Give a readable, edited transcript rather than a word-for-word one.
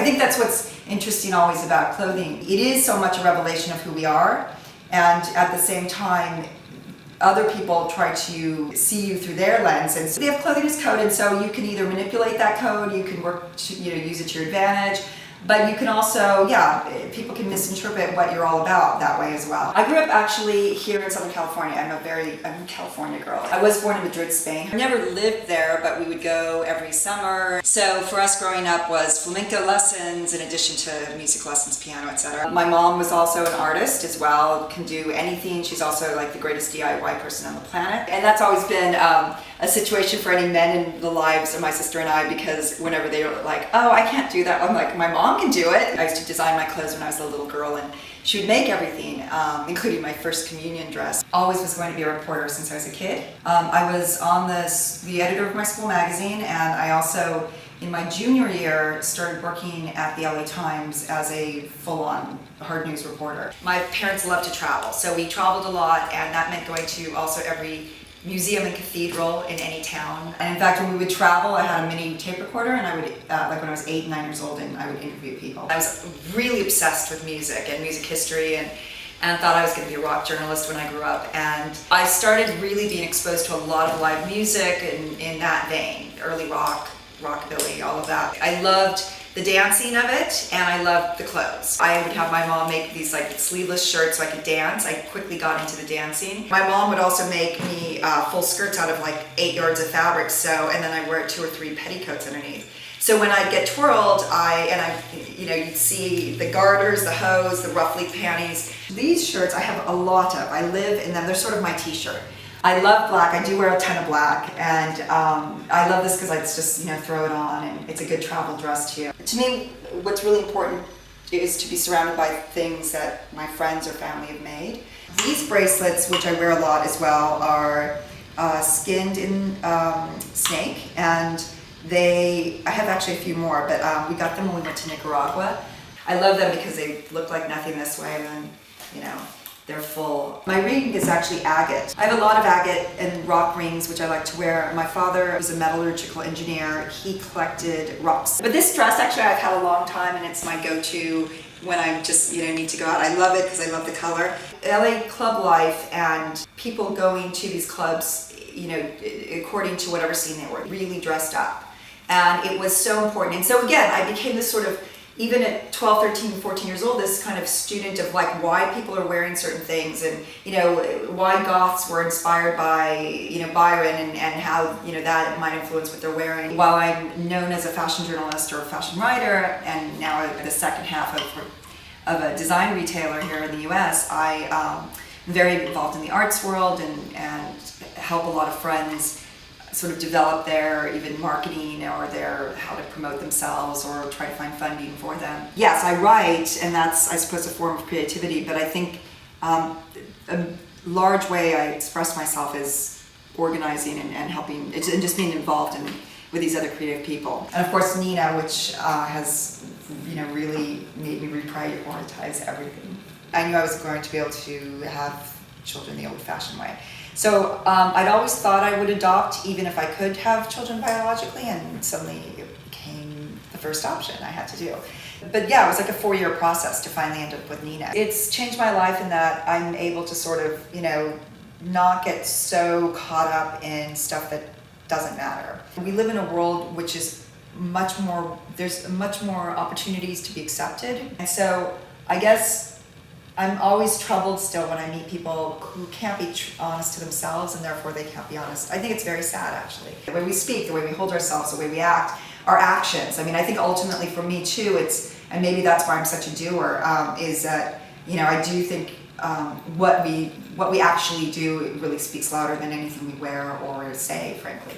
I think that's what's interesting always about clothing. It is so much a revelation of who we are, and at the same time, other people try to see you through their lens, and so they have clothing as code, and so you can either manipulate that code, you can work to, use it to your advantage, but you can also, people can misinterpret what you're all about that way as well. I grew up actually here in Southern California. I'm a California girl. I was born in Madrid, Spain. I never lived there, but we would go every summer. So for us growing up was flamenco lessons in addition to music lessons, piano, etc. My mom was also an artist as well, can do anything. She's also like the greatest DIY person on the planet. And that's always been a situation for any men in the lives of my sister and I, because whenever they were like, oh, I can't do that, I'm like, my mom can do it. I used to design my clothes when I was a little girl, and she would make everything, including my first communion dress. Always was going to be a reporter since I was a kid. I was on the editor of my school magazine, and I also, in my junior year, started working at the LA Times as a full-on hard news reporter. My parents loved to travel, so we traveled a lot, and that meant going to also every museum and cathedral in any town. And in fact, when we would travel, I had a mini tape recorder, and I would, like when I was 8 and 9 years old, and I would interview people. I was really obsessed with music and music history, and thought I was going to be a rock journalist when I grew up. And I started really being exposed to a lot of live music in that vein, early rock, rockabilly, all of that. I loved the dancing of it, and I loved the clothes. I would have my mom make these like sleeveless shirts so I could dance. I quickly got into the dancing. My mom would also make me full skirts out of like 8 yards of fabric, and then I wear 2 or 3 petticoats underneath. So when I'd get twirled, you'd see the garters, the hose, the ruffly panties. These shirts I have a lot of. I live in them. They're sort of my t-shirt. I love black. I do wear a ton of black, and I love this because I just throw it on, and it's a good travel dress too. To me, what's really important is to be surrounded by things that my friends or family have made. These bracelets, which I wear a lot as well, are skinned in snake, and I have actually a few more, but we got them when we went to Nicaragua. I love them because they look like nothing this way, and then they're full. My ring is actually agate. I have a lot of agate and rock rings, which I like to wear. My father was a metallurgical engineer. He collected rocks. But this dress, actually, I've had a long time, and it's my go-to when I just need to go out. I love it because I love the color. LA club life and people going to these clubs, according to whatever scene they were, really dressed up. And it was so important. And so again, I became this sort of, even at 12, 13, 14 years old, this kind of student of like why people are wearing certain things, and why goths were inspired by Byron, and how that might influence what they're wearing. While I'm known as a fashion journalist or a fashion writer, and now the second half of a design retailer here in the US, I'm very involved in the arts world and help a lot of friends sort of develop their even marketing or their how to promote themselves or try to find funding for them. Yes, I write, and that's, I suppose, a form of creativity, but I think a large way I express myself is organizing and helping, and just being involved with these other creative people. And of course Nina, which has really made me reprioritize everything. I knew I was going to be able to have children the old-fashioned way. So I'd always thought I would adopt even if I could have children biologically, and suddenly it became the first option I had to do. But yeah, it was like a 4-year process to finally end up with Nina. It's changed my life in that I'm able to sort of, not get so caught up in stuff that doesn't matter. We live in a world which is there's much more opportunities to be accepted. And so I guess I'm always troubled still when I meet people who can't be honest to themselves, and therefore they can't be honest. I think it's very sad, actually. The way we speak, the way we hold ourselves, the way we act, our actions. I mean, I think ultimately for me too, and maybe that's why I'm such a doer, is that, I do think what we actually do really speaks louder than anything we wear or say, frankly.